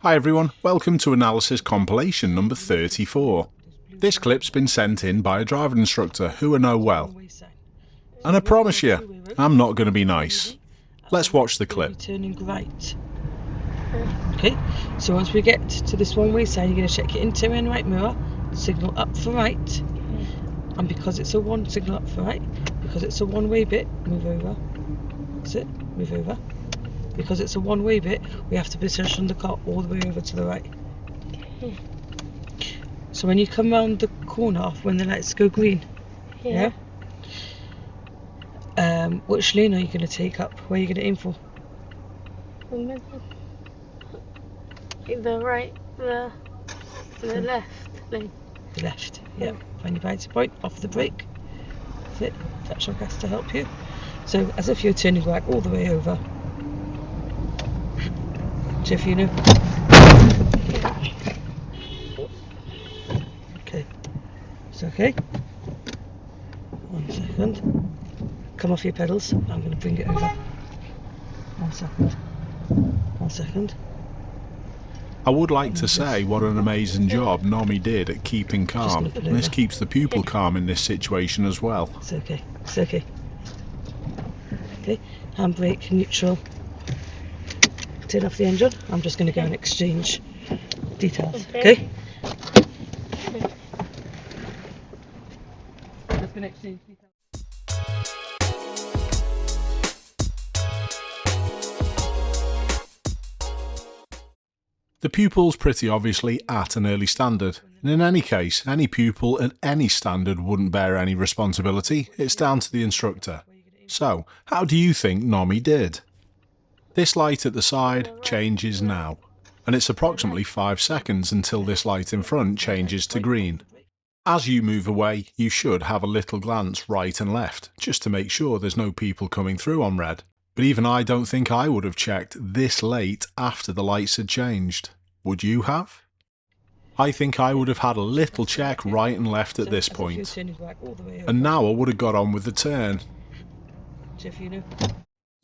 Hi everyone, welcome to analysis compilation number 34. This clip's been sent in by a driving instructor who I know well. And I promise you, I'm not going to be nice. Let's watch the clip. Turning right. Okay, so once we get to this one-way sign, you're going to check your interior and right mirror, signal up for right, and because it's a signal up for right, because it's a one-way bit, move over. That's it, move over. Because it's a one-way bit, we have to position the car all the way over to the right. So when you come round the corner, when the lights go green, which lane are you going to take up? Where are you going to aim for? The right, the left lane. The left, yeah. Find your biting point, off the brake. That's it, touch on gas to help you. So as if you're turning right all the way over. Jeff, you know? Okay, it's okay. 1 second. Come off your pedals. I'm going to bring it over. 1 second. 1 second. I would like to say what an amazing job Nomi did at keeping calm, and this keeps the pupil calm in this situation as well. It's okay, it's okay. Okay, handbrake, neutral. Turn off the engine. I'm just going to go and exchange details. Okay? Just going to exchange details. The pupil's pretty obviously at an early standard, and in any case, any pupil at any standard wouldn't bear any responsibility. It's down to the instructor. So, how do you think Nomi did? This light at the side changes now, and it's approximately 5 seconds until this light in front changes to green. As you move away, you should have a little glance right and left, just to make sure there's no people coming through on red. But even I don't think I would have checked this late after the lights had changed. Would you have? I think I would have had a little check right and left at this point. And now I would have got on with the turn.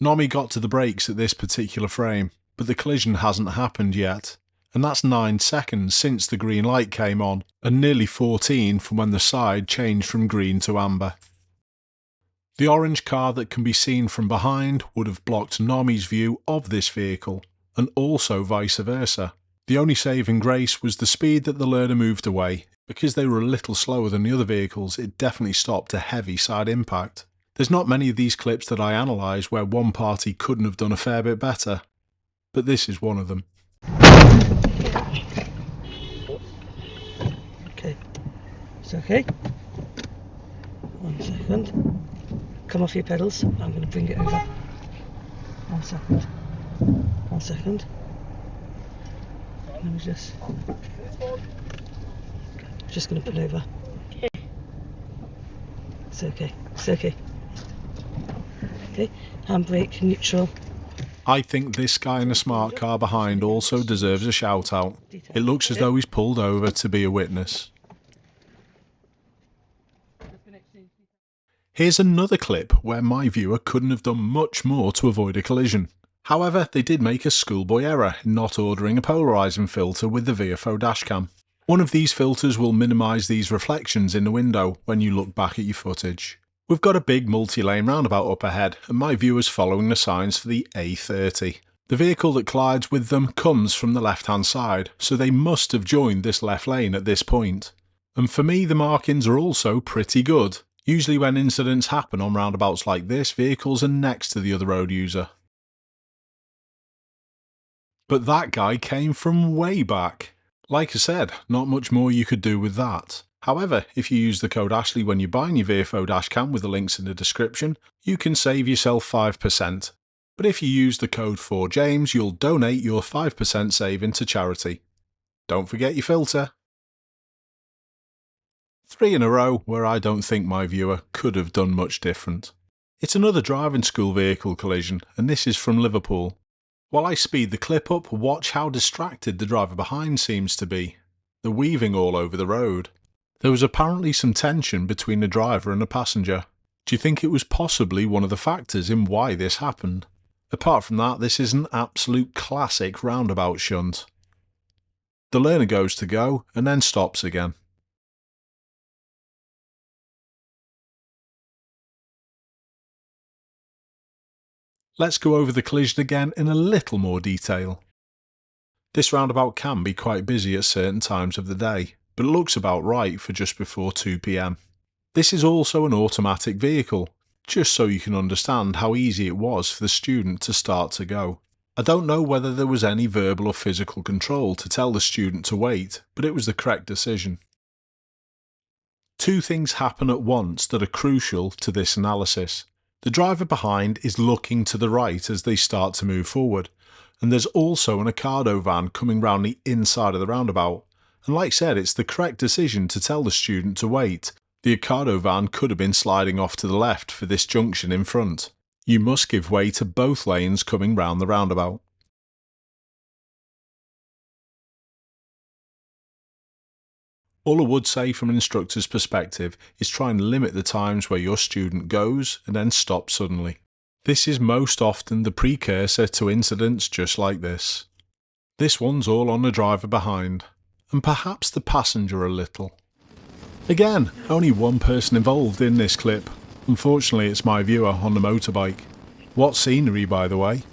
Nomi got to the brakes at this particular frame, but the collision hasn't happened yet. And that's 9 seconds since the green light came on, and nearly 14 from when the side changed from green to amber. The orange car that can be seen from behind would have blocked Nomi's view of this vehicle, and also vice versa. The only saving grace was the speed that the learner moved away. Because they were a little slower than the other vehicles, it definitely stopped a heavy side impact. There's not many of these clips that I analyse where one party couldn't have done a fair bit better, but this is one of them. Okay, it's okay. 1 second. Come off your pedals. I'm going to bring it over. 1 second. 1 second. Let me just going to pull over. It's okay. It's okay. Okay, handbrake, neutral. I think this guy in a smart car behind also deserves a shout out. It looks as though he's pulled over to be a witness. Here's another clip where my viewer couldn't have done much more to avoid a collision. However, they did make a schoolboy error in not ordering a polarising filter with the VFO dashcam. One of these filters will minimise these reflections in the window when you look back at your footage. We've got a big multi-lane roundabout up ahead, and my viewer's following the signs for the A30. The vehicle that collides with them comes from the left-hand side, so they must have joined this left lane at this point. And for me, the markings are also pretty good. Usually when incidents happen on roundabouts like this, vehicles are next to the other road user. But that guy came from way back. Like I said, not much more you could do with that. However, if you use the code Ashley when you're buying your VFO dashcam with the links in the description, you can save yourself 5%. But if you use the code 4James, you'll donate your 5% saving to charity. Don't forget your filter. 3 in a row where I don't think my viewer could have done much different. It's another driving school vehicle collision, and this is from Liverpool. While I speed the clip up, watch how distracted the driver behind seems to be. They're weaving all over the road. There was apparently some tension between the driver and the passenger. Do you think it was possibly one of the factors in why this happened? Apart from that, this is an absolute classic roundabout shunt. The learner goes to go and then stops again. Let's go over the collision again in a little more detail. This roundabout can be quite busy at certain times of the day, but it looks about right for just before 2 p.m. This is also an automatic vehicle, just so you can understand how easy it was for the student to start to go. I don't know whether there was any verbal or physical control to tell the student to wait, but it was the correct decision. Two things happen at once that are crucial to this analysis. The driver behind is looking to the right as they start to move forward, and there's also an Ocado van coming round the inside of the roundabout. And like I said, it's the correct decision to tell the student to wait. The Ocado van could have been sliding off to the left for this junction in front. You must give way to both lanes coming round the roundabout. All I would say from an instructor's perspective is try and limit the times where your student goes and then stops suddenly. This is most often the precursor to incidents just like this. This one's all on the driver behind, and perhaps the passenger a little. Again, only one person involved in this clip. Unfortunately, it's my viewer on the motorbike. What scenery, by the way.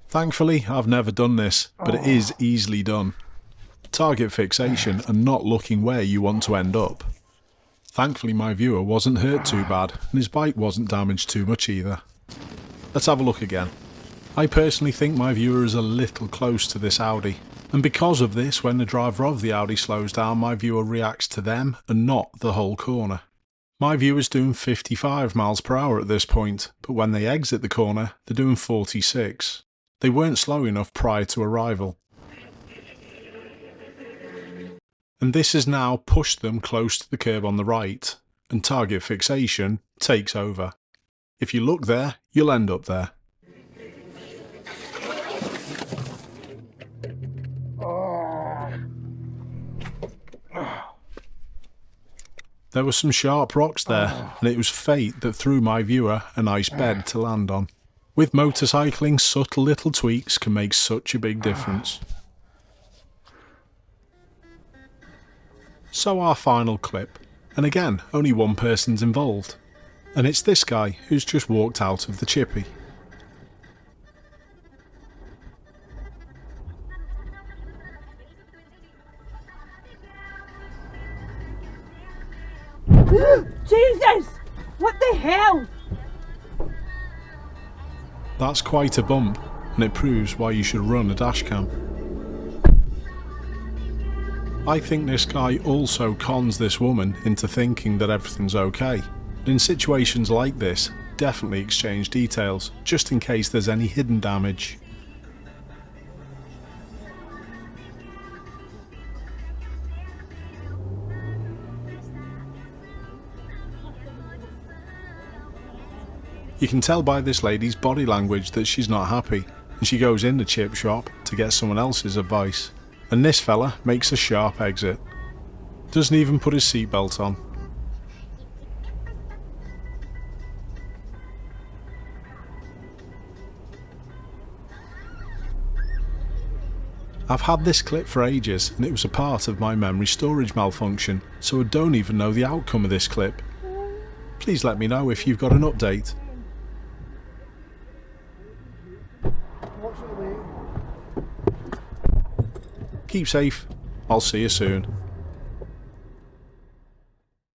Thankfully, I've never done this, but it is easily done. Target fixation and not looking where you want to end up. Thankfully, my viewer wasn't hurt too bad, and his bike wasn't damaged too much either. Let's have a look again. I personally think my viewer is a little close to this Audi, and because of this, when the driver of the Audi slows down, my viewer reacts to them and not the whole corner. My viewer's doing 55 miles per hour at this point, but when they exit the corner, they're doing 46. They weren't slow enough prior to arrival. And this has now pushed them close to the curb on the right, and target fixation takes over. If you look there, you'll end up there. There were some sharp rocks there, and it was fate that threw my viewer a nice bed to land on. With motorcycling, subtle little tweaks can make such a big difference. So our final clip, and again, only one person's involved. And it's this guy who's just walked out of the chippy. Jesus! What the hell? That's quite a bump, and it proves why you should run a dashcam. I think this guy also cons this woman into thinking that everything's okay. In situations like this, definitely exchange details, just in case there's any hidden damage. You can tell by this lady's body language that she's not happy, and she goes in the chip shop to get someone else's advice. And this fella makes a sharp exit. Doesn't even put his seatbelt on. I've had this clip for ages, and it was a part of my memory storage malfunction, so I don't even know the outcome of this clip. Please let me know if you've got an update. Keep safe. I'll see you soon.